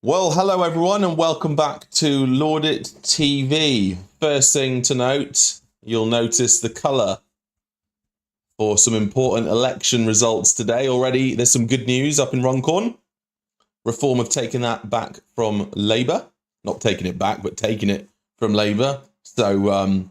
Well, hello everyone and welcome back to Lord It TV. First thing to note, you'll notice the colour for some important election results today. Already there's some good news up in Runcorn. Reform have taken that back from Labour. Not taking it back, but taking it from Labour. So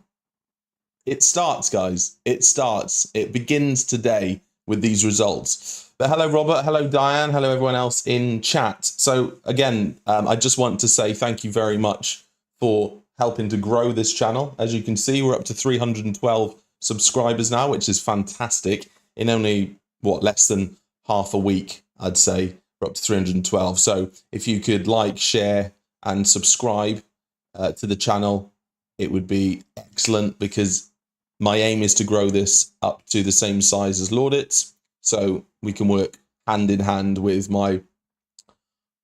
it starts, guys. It starts. It begins today with these results. But hello, Robert. Hello, Diane. Hello, everyone else in chat. So again, I just want to say thank you very much for helping to grow this channel. As you can see, we're up to 312 subscribers now, which is fantastic. In only, less than half a week, I'd say, we're up to 312. So if you could like, share, and subscribe to the channel, it would be excellent, because my aim is to grow this up to the same size as Lord It, so we can work hand in hand with my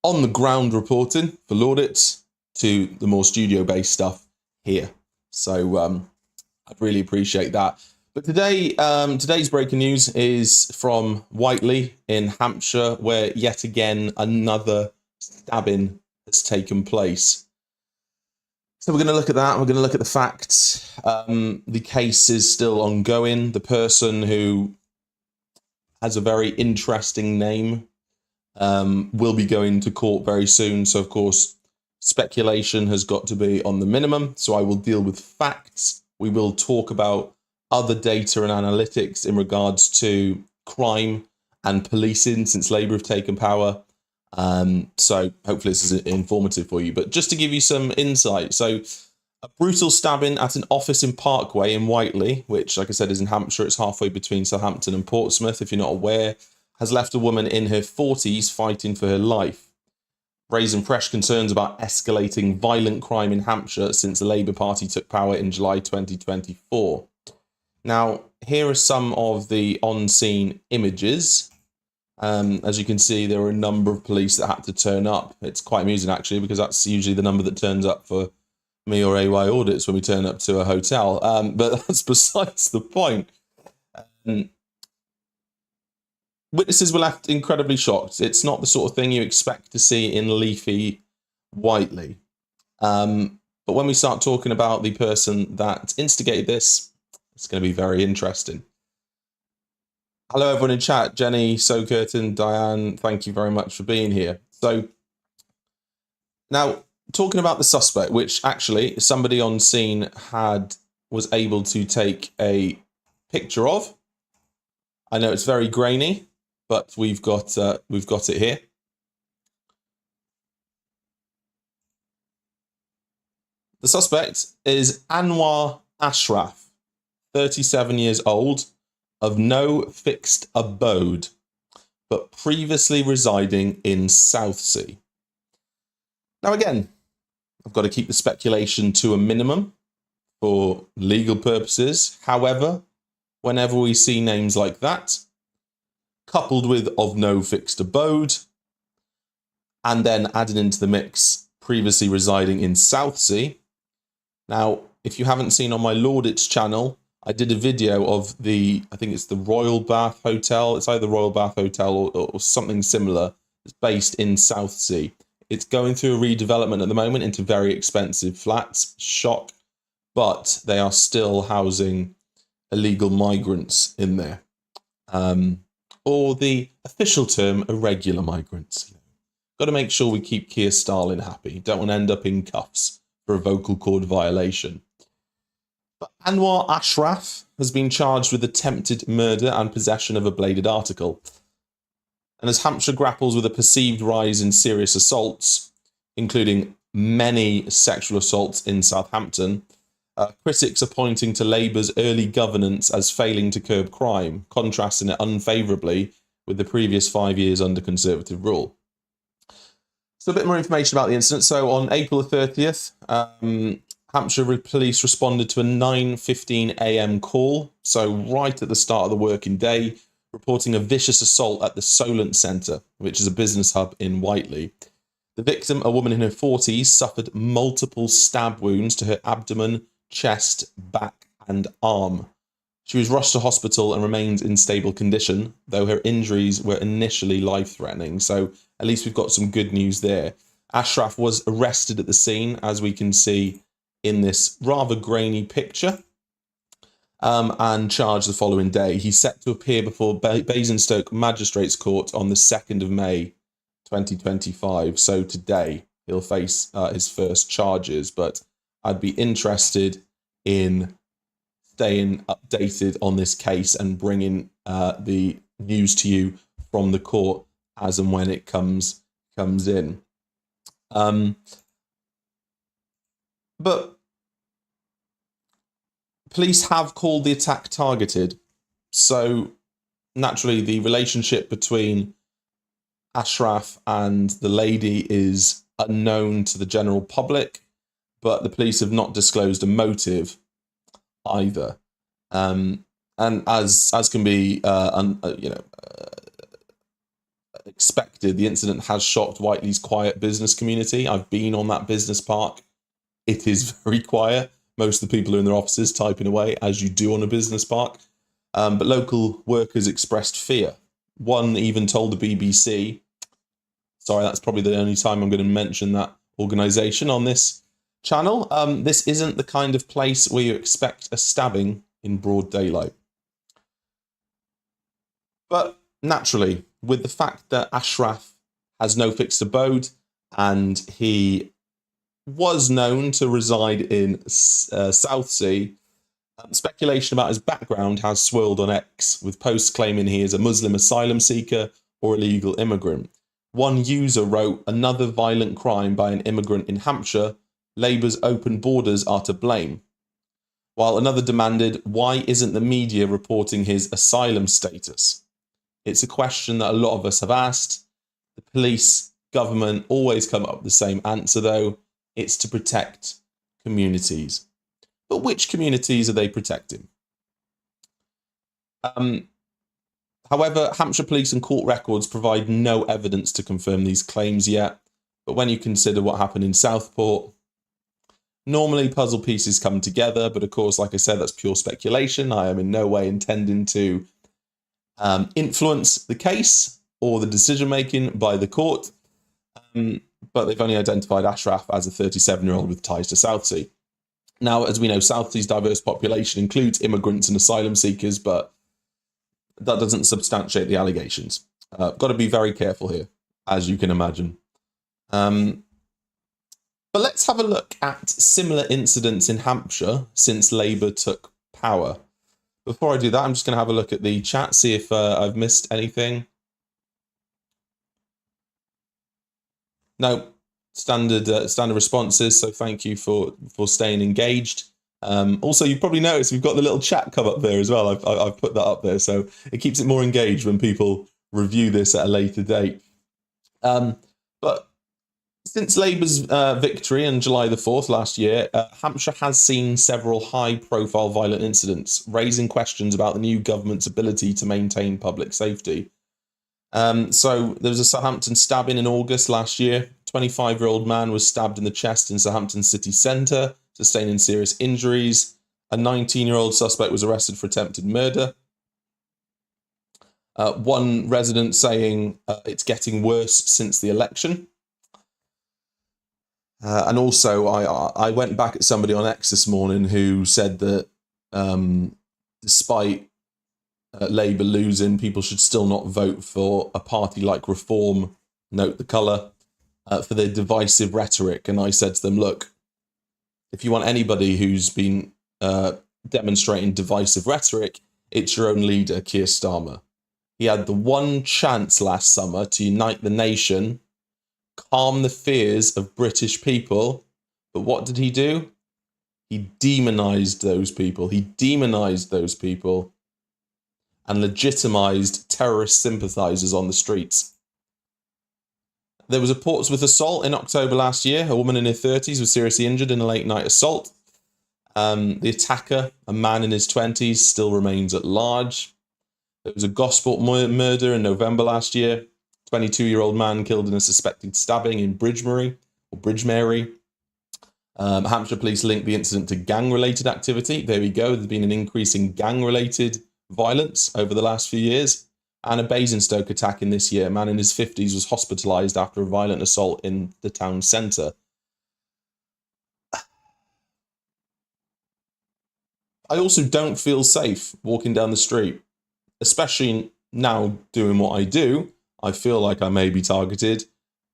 on-the-ground reporting for Lord It to the more studio-based stuff here. So I'd really appreciate that. But today, today's breaking news is from Whiteley in Hampshire, where yet again another stabbing has taken place. So we're going to look at that. We're going to look at the facts. The case is still ongoing. The person who has a very interesting name will be going to court very soon. So, of course, speculation has got to be on the minimum. So I will deal with facts. We will talk about other data and analytics in regards to crime and policing since Labour have taken power. So hopefully this is informative for you. But just to give you some insight, so a brutal stabbing at an office in Parkway in Whiteley, which, like I said, is in Hampshire. It's halfway between Southampton and Portsmouth, if you're not aware, has left a woman in her 40s fighting for her life, raising fresh concerns about escalating violent crime in Hampshire since the Labour Party took power in July 2024. Now, here are some of the on-scene images. As you can see, there were a number of police that had to turn up. It's quite amusing, actually, because that's usually the number that turns up for me or AY audits when we turn up to a hotel. But that's besides the point. Witnesses were left incredibly shocked. It's not the sort of thing you expect to see in leafy Whiteley. But when we start talking about the person that instigated this, it's going to be very interesting. Hello, everyone in chat. Jenny, So Curtin, Diane, thank you very much for being here. So now, talking about the suspect, which actually somebody on scene was able to take a picture of. I know it's very grainy, but we've got it here. The suspect is Anwar Ashraf, 37 years old, of no fixed abode, but previously residing in Southsea. Now again, I've got to keep the speculation to a minimum for legal purposes. However, whenever we see names like that, coupled with of no fixed abode, and then added into the mix previously residing in Southsea. Now, if you haven't seen on my Lord It's channel, I did a video of I think it's the Royal Bath Hotel. It's either the Royal Bath Hotel or something similar. It's based in Southsea. It's going through a redevelopment at the moment into very expensive flats. Shock. But they are still housing illegal migrants in there. Or the official term, irregular migrants. Got to make sure we keep Keir Starmer happy. Don't want to end up in cuffs for a vocal cord violation. But Anwar Ashraf has been charged with attempted murder and possession of a bladed article. And as Hampshire grapples with a perceived rise in serious assaults, including many sexual assaults in Southampton, critics are pointing to Labour's early governance as failing to curb crime, contrasting it unfavourably with the previous 5 years under Conservative rule. So a bit more information about the incident. So on April the 30th, Hampshire police responded to a 9:15 a.m. call, so right at the start of the working day, reporting a vicious assault at the Solent Centre, which is a business hub in Whiteley. The victim, a woman in her 40s, suffered multiple stab wounds to her abdomen, chest, back and arm. She was rushed to hospital and remains in stable condition, though her injuries were initially life-threatening. So at least we've got some good news there. Ashraf was arrested at the scene, as we can see in this rather grainy picture, and charged the following day. He's set to appear before Basingstoke Magistrates Court on the 2nd of May 2025. So today he'll face his first charges, but I'd be interested in staying updated on this case and bringing the news to you from the court as and when it comes in. But police have called the attack targeted. So naturally, the relationship between Ashraf and the lady is unknown to the general public, but the police have not disclosed a motive either. And as can be expected, the incident has shocked Whiteley's quiet business community. I've been on that business park. It is very quiet. Most of the people are in their offices typing away, as you do on a business park. But local workers expressed fear. One even told the BBC, sorry, that's probably the only time I'm going to mention that organisation on this channel. This isn't the kind of place where you expect a stabbing in broad daylight. But naturally, with the fact that Ashraf has no fixed abode and he was known to reside in Southsea, speculation about his background has swirled on X, with posts claiming he is a Muslim asylum seeker or illegal immigrant. One user wrote, "Another violent crime by an immigrant in Hampshire. Labour's open borders are to blame." While another demanded, "Why isn't the media reporting his asylum status?" It's a question that a lot of us have asked. The police, government always come up with the same answer, though. It's to protect communities. But which communities are they protecting? However, Hampshire police and court records provide no evidence to confirm these claims yet. But when you consider what happened in Southport, normally puzzle pieces come together. But of course, like I said, that's pure speculation. I am in no way intending to influence the case or the decision-making by the court. But they've only identified Ashraf as a 37-year-old with ties to Southsea. Now, as we know, Southsea's diverse population includes immigrants and asylum seekers, but that doesn't substantiate the allegations. Got to be very careful here, as you can imagine. But let's have a look at similar incidents in Hampshire since Labour took power. Before I do that, I'm just going to have a look at the chat, see if I've missed anything. No, standard responses, so thank you for staying engaged. Also, you've probably noticed we've got the little chat come up there as well. I've put that up there, so it keeps it more engaged when people review this at a later date. But since Labour's victory on July the 4th last year, Hampshire has seen several high-profile violent incidents, raising questions about the new government's ability to maintain public safety. So there was a Southampton stabbing in August last year. 25-year-old man was stabbed in the chest in Southampton city centre, sustaining serious injuries. A 19-year-old suspect was arrested for attempted murder. One resident saying it's getting worse since the election. And also, I went back at somebody on X this morning who said that despite Labour losing, people should still not vote for a party like Reform, note the colour, for their divisive rhetoric. And I said to them, look, if you want anybody who's been demonstrating divisive rhetoric, it's your own leader, Keir Starmer. He had the one chance last summer to unite the nation, calm the fears of British people. But what did he do? He demonised those people. He demonised those people and legitimised terrorist sympathisers on the streets. There was a Portsmouth assault in October last year. A woman in her 30s was seriously injured in a late-night assault. The attacker, a man in his 20s, still remains at large. There was a Gosport murder in November last year. 22-year-old man killed in a suspected stabbing in Bridgemary. Hampshire police linked the incident to gang-related activity. There we go. There's been an increase in gang-related violence over the last few years. And a Basingstoke attack in this year. A man in his 50s was hospitalised after a violent assault in the town centre. I also don't feel safe walking down the street, especially now doing what I do. I feel like I may be targeted.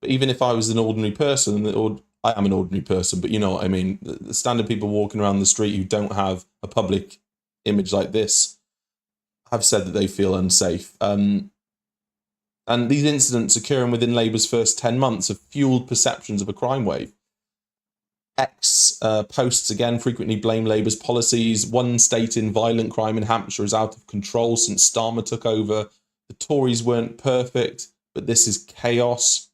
But even if I was an ordinary person, or I am an ordinary person, but you know what I mean, the standard people walking around the street who don't have a public image like this have said that they feel unsafe. And these incidents occurring within Labour's first 10 months have fueled perceptions of a crime wave. X posts again frequently blame Labour's policies. One stating violent crime in Hampshire is out of control since Starmer took over. The Tories weren't perfect, but this is chaos.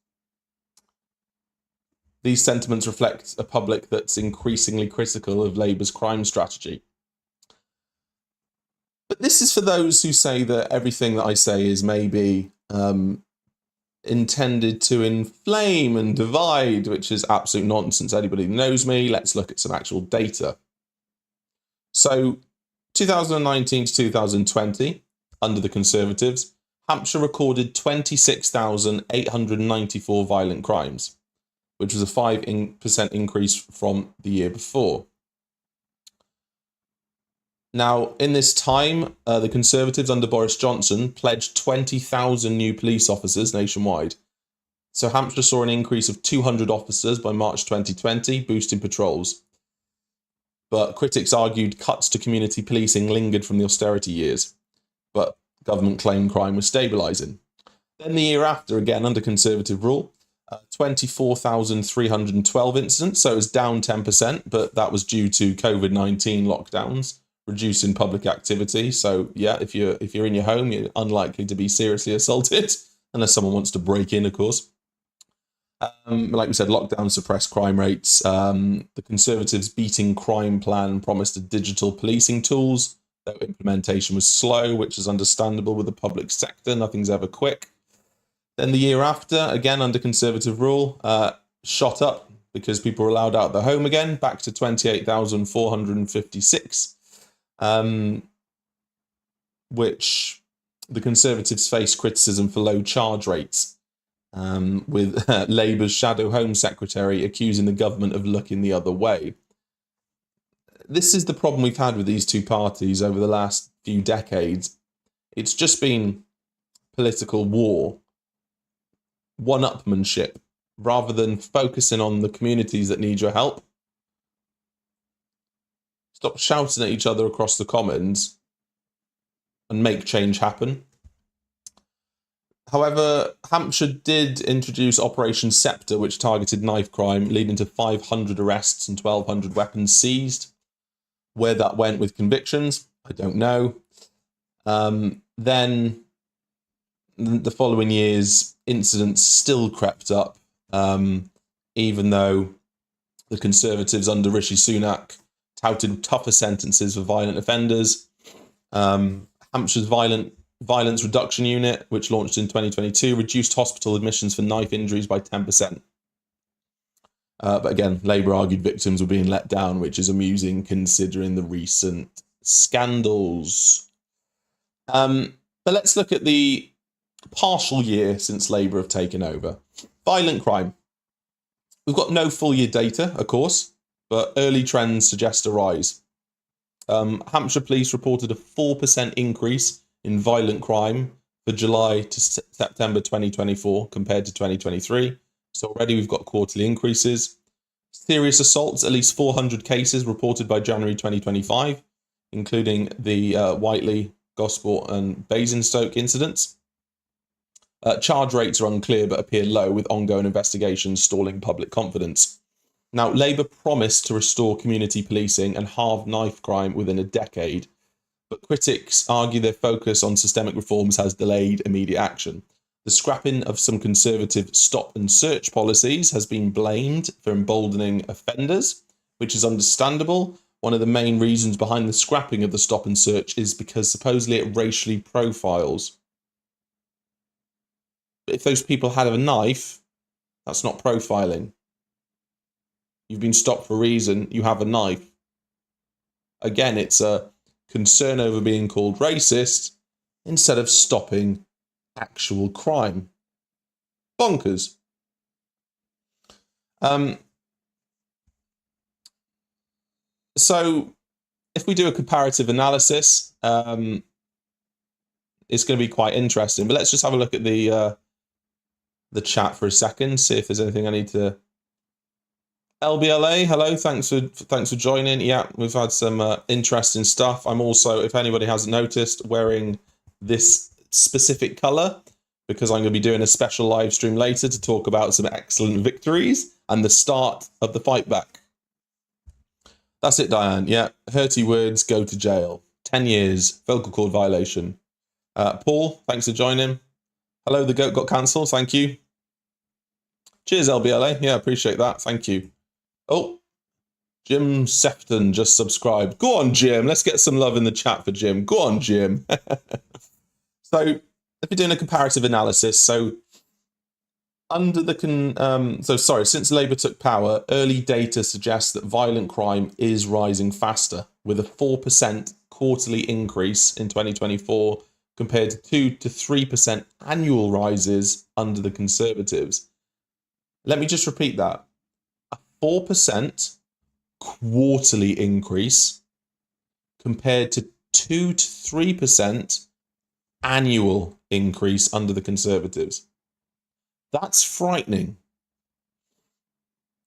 These sentiments reflect a public that's increasingly critical of Labour's crime strategy. But this is for those who say that everything that I say is maybe intended to inflame and divide, which is absolute nonsense. Anybody who knows me, let's look at some actual data. So 2019 to 2020, under the Conservatives, Hampshire recorded 26,894 violent crimes, which was a 5% increase from the year before. Now, in this time, the Conservatives under Boris Johnson pledged 20,000 new police officers nationwide. So Hampshire saw an increase of 200 officers by March 2020, boosting patrols. But critics argued cuts to community policing lingered from the austerity years, but government claimed crime was stabilising. Then the year after, again under Conservative rule, 24,312 incidents, so it was down 10%, but that was due to COVID-19 lockdowns, reducing public activity. So yeah, if you're in your home, you're unlikely to be seriously assaulted, unless someone wants to break in, of course. Like we said, lockdown suppressed crime rates. The Conservatives' beating crime plan promised a digital policing tools, though implementation was slow, which is understandable with the public sector. Nothing's ever quick. Then the year after, again under Conservative rule, shot up because people were allowed out of their home again, back to 28,456. Which the Conservatives face criticism for low charge rates, with Labour's Shadow Home Secretary accusing the government of looking the other way. This is the problem we've had with these two parties over the last few decades. It's just been political war, one-upmanship, rather than focusing on the communities that need your help. Stop shouting at each other across the Commons and make change happen. However, Hampshire did introduce Operation Scepter, which targeted knife crime, leading to 500 arrests and 1,200 weapons seized. Where that went with convictions, I don't know. Then the following years, incidents still crept up, even though the Conservatives under Rishi Sunak touted tougher sentences for violent offenders. Hampshire's Violence Reduction Unit, which launched in 2022, reduced hospital admissions for knife injuries by 10%. But again, Labour argued victims were being let down, which is amusing considering the recent scandals. But let's look at the partial year since Labour have taken over. Violent crime. We've got no full year data, of course, but early trends suggest a rise. Hampshire Police reported a 4% increase in violent crime for July to September 2024 compared to 2023. So already we've got quarterly increases. Serious assaults, at least 400 cases reported by January 2025, including the Whiteley, Gosport and Basingstoke incidents. Charge rates are unclear but appear low, with ongoing investigations stalling public confidence. Now, Labour promised to restore community policing and halve knife crime within a decade, but critics argue their focus on systemic reforms has delayed immediate action. The scrapping of some Conservative stop and search policies has been blamed for emboldening offenders, which is understandable. One of the main reasons behind the scrapping of the stop and search is because supposedly it racially profiles. But if those people had a knife, that's not profiling. You've been stopped for a reason, you have a knife. Again, it's a concern over being called racist instead of stopping actual crime. Bonkers. So if we do a comparative analysis, it's going to be quite interesting. But let's just have a look at the chat for a second, see if there's anything I need to. LBLA, hello, thanks for joining. Yeah, we've had some interesting stuff. I'm also, if anybody hasn't noticed, wearing this specific colour because I'm going to be doing a special live stream later to talk about some excellent victories and the start of the fight back. That's it, Diane. Yeah, hurty words go to jail. 10 years, vocal cord violation. Paul, thanks for joining. Hello, the goat got cancelled. Thank you. Cheers, LBLA. Yeah, appreciate that. Thank you. Oh, Jim Sefton just subscribed. Go on, Jim. Let's get some love in the chat for Jim. Go on, Jim. So, if you're doing a comparative analysis, so since Labour took power, early data suggests that violent crime is rising faster, with a 4% quarterly increase in 2024 compared to 2 to 3% annual rises under the Conservatives. Let me just repeat that. A 4% quarterly increase compared to 2 to 3% annual increase under the Conservatives. That's frightening.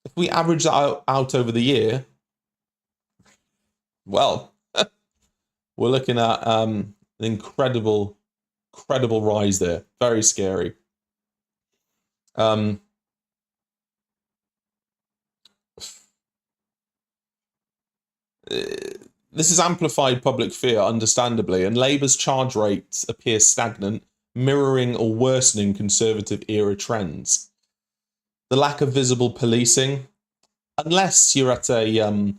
If we average that out over the year, well, we're looking at an incredible rise there. Very scary. This has amplified public fear, understandably, and Labour's charge rates appear stagnant, mirroring or worsening Conservative-era trends. The lack of visible policing, unless you're at a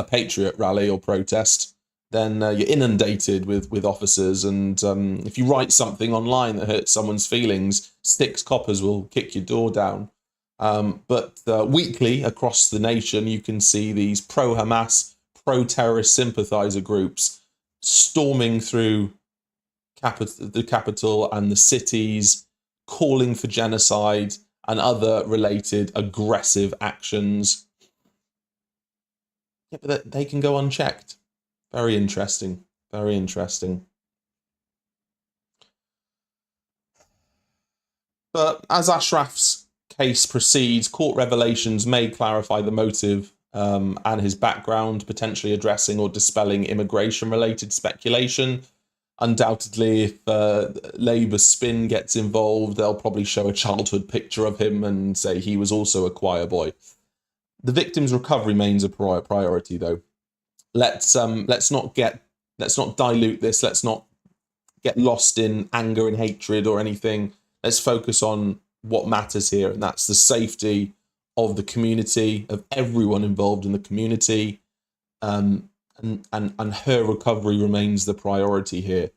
Patriot rally or protest, then you're inundated with officers, and if you write something online that hurts someone's feelings, 6 coppers will kick your door down. But weekly across the nation, you can see these pro-Hamas, pro-terrorist sympathiser groups storming through the capital and the cities, calling for genocide and other related aggressive actions. Yeah, but they can go unchecked. Very interesting. Very interesting. But as Ashraf's case proceeds, court revelations may clarify the motive and his background, potentially addressing or dispelling immigration-related speculation. Undoubtedly, if Labour spin gets involved, they'll probably show a childhood picture of him and say he was also a choir boy. The victim's recovery remains a priority, though. Let's not dilute this. Let's not get lost in anger and hatred or anything. Let's focus on what matters here, and that's the safety of the community, of everyone involved in the community, and her recovery remains the priority here.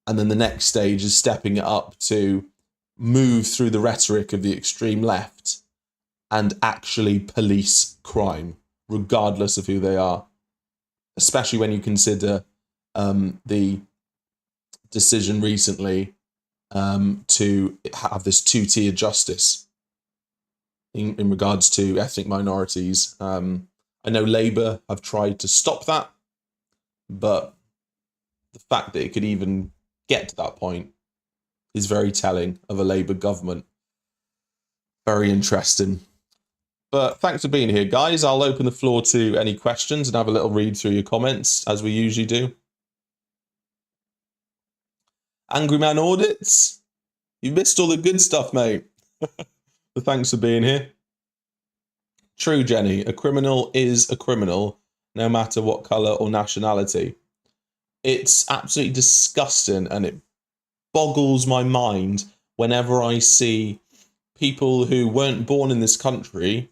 And then the next stage is stepping it up to move through the rhetoric of the extreme left and actually police crime, regardless of who they are, especially when you consider the decision recently to have this two-tier justice in regards to ethnic minorities. I know Labour have tried to stop that, but the fact that it could even get to that point is very telling of a Labour government. Very interesting. But thanks for being here, guys. I'll open the floor to any questions and have a little read through your comments, as we usually do. Angry Man Audits, you missed all the good stuff, mate. But thanks for being here. True, Jenny. A criminal is a criminal, no matter what colour or nationality. It's absolutely disgusting, and it boggles my mind whenever I see people who weren't born in this country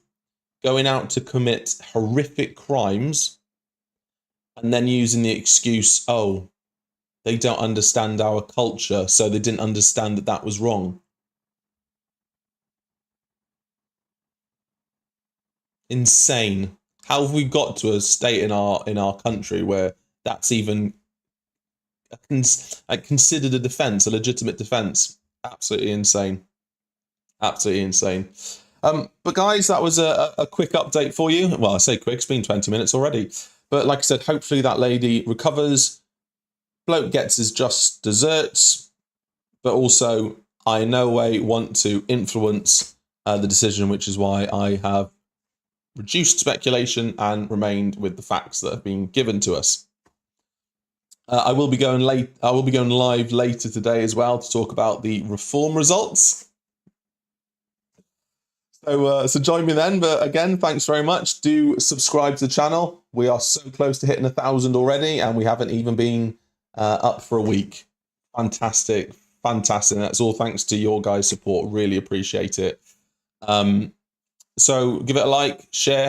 going out to commit horrific crimes and then using the excuse, oh, they don't understand our culture, so they didn't understand that that was wrong. Insane. How have we got to a state in our country where that's even considered a defence, a legitimate defence. Absolutely insane. Absolutely insane. But guys, that was a quick update for you. Well, I say quick, it's been 20 minutes already. But like I said, hopefully that lady recovers. Bloke gets his just desserts. But also, I in no way want to influence the decision, which is why I have reduced speculation and remained with the facts that have been given to us. I will be going live later today as well to talk about the reform results. So join me then. But again, thanks very much. Do subscribe to the channel. We are so close to hitting 1,000 already, and we haven't even been up for a week. Fantastic, fantastic. And that's all thanks to your guys' support. Really appreciate it. So give it a like, share.